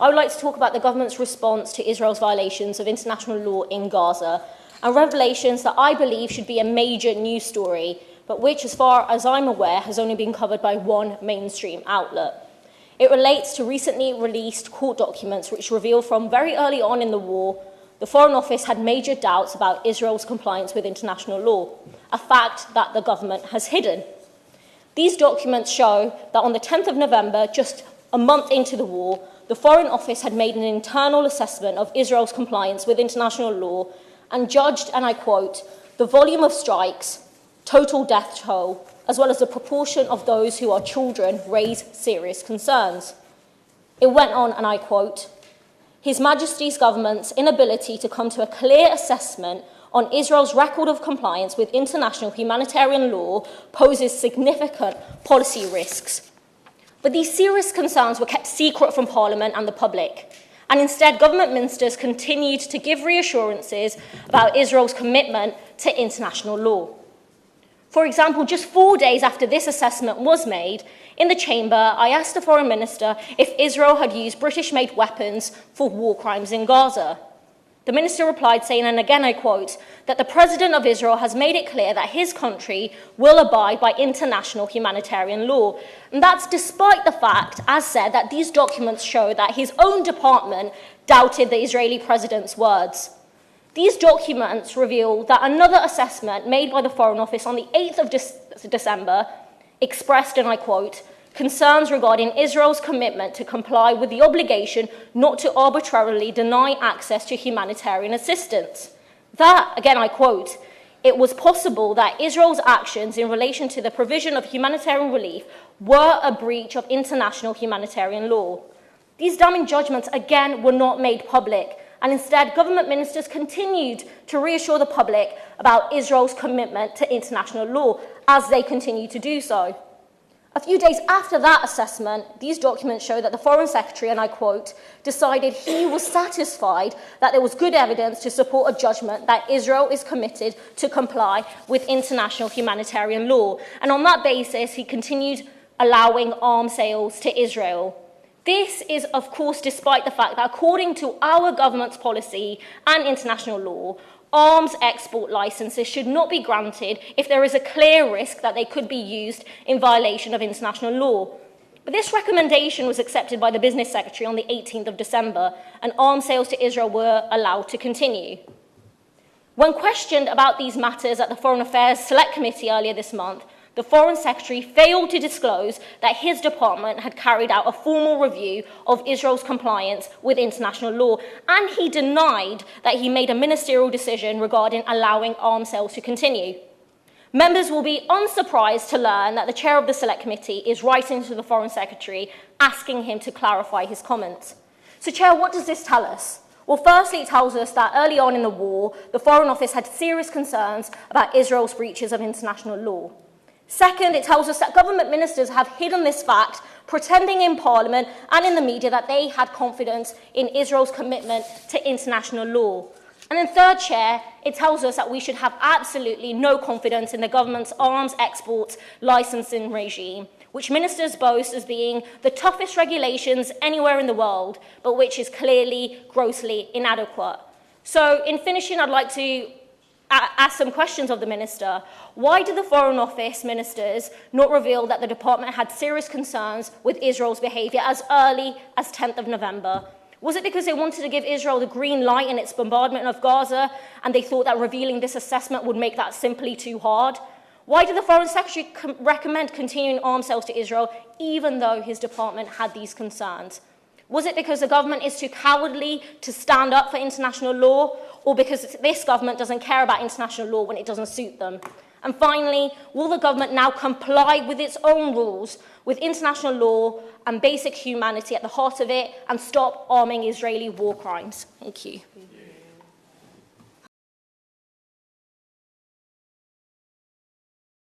I would like to talk about the government's response to Israel's violations of international law in Gaza and revelations that I believe should be a major news story, but which, as far as I'm aware, has only been covered by one mainstream outlet. It relates to recently released court documents which reveal from very early on in the war the Foreign Office had major doubts about Israel's compliance with international law, a fact that the government has hidden. These documents show that on the 10th of November, just a month into the war, the Foreign Office had made an internal assessment of Israel's compliance with international law and judged, and I quote, the volume of strikes, total death toll, as well as the proportion of those who are children raise serious concerns. It went on, and I quote, His Majesty's government's inability to come to a clear assessment on Israel's record of compliance with international humanitarian law poses significant policy risks. But these serious concerns were kept secret from Parliament and the public, and instead government ministers continued to give reassurances about Israel's commitment to international law. For example, just 4 days after this assessment was made, in the chamber, I asked the foreign minister if Israel had used British-made weapons for war crimes in Gaza. The minister replied saying, and again I quote, that the president of Israel has made it clear that his country will abide by international humanitarian law. And that's despite the fact, as said, that these documents show that his own department doubted the Israeli president's words. These documents reveal that another assessment made by the Foreign Office on the 8th of December expressed, and I quote, concerns regarding Israel's commitment to comply with the obligation not to arbitrarily deny access to humanitarian assistance. That, again I quote, it was possible that Israel's actions in relation to the provision of humanitarian relief were a breach of international humanitarian law. These damning judgments, again, were not made public, and instead government ministers continued to reassure the public about Israel's commitment to international law as they continue to do so. A few days after that assessment, these documents show that the Foreign Secretary, and I quote, decided he was satisfied that there was good evidence to support a judgment that Israel is committed to comply with international humanitarian law. And on that basis, he continued allowing arms sales to Israel. This is, of course, despite the fact that according to our government's policy and international law, arms export licenses should not be granted if there is a clear risk that they could be used in violation of international law. But this recommendation was accepted by the Business Secretary on the 18th of December, and arms sales to Israel were allowed to continue. When questioned about these matters at the Foreign Affairs Select Committee earlier this month, the Foreign Secretary failed to disclose that his department had carried out a formal review of Israel's compliance with international law, and he denied that he made a ministerial decision regarding allowing arms sales to continue. Members will be unsurprised to learn that the chair of the Select Committee is writing to the Foreign Secretary asking him to clarify his comments. So, Chair, what does this tell us? Well, firstly, it tells us that early on in the war, the Foreign Office had serious concerns about Israel's breaches of international law. Second, it tells us that government ministers have hidden this fact, pretending in Parliament and in the media that they had confidence in Israel's commitment to international law. And then third, Chair, it tells us that we should have absolutely no confidence in the government's arms export licensing regime, which ministers boast as being the toughest regulations anywhere in the world, but which is clearly grossly inadequate. So in finishing, I'd like to ask some questions of the minister. Why did the Foreign Office ministers not reveal that the department had serious concerns with Israel's behaviour as early as 10th of November? Was it because they wanted to give Israel the green light in its bombardment of Gaza and they thought that revealing this assessment would make that simply too hard? Why did the Foreign Secretary recommend continuing arms sales to Israel even though his department had these concerns? Was it because the government is too cowardly to stand up for international law, or because this government doesn't care about international law when it doesn't suit them? And finally, will the government now comply with its own rules, with international law and basic humanity at the heart of it, and stop arming Israeli war crimes? Thank you.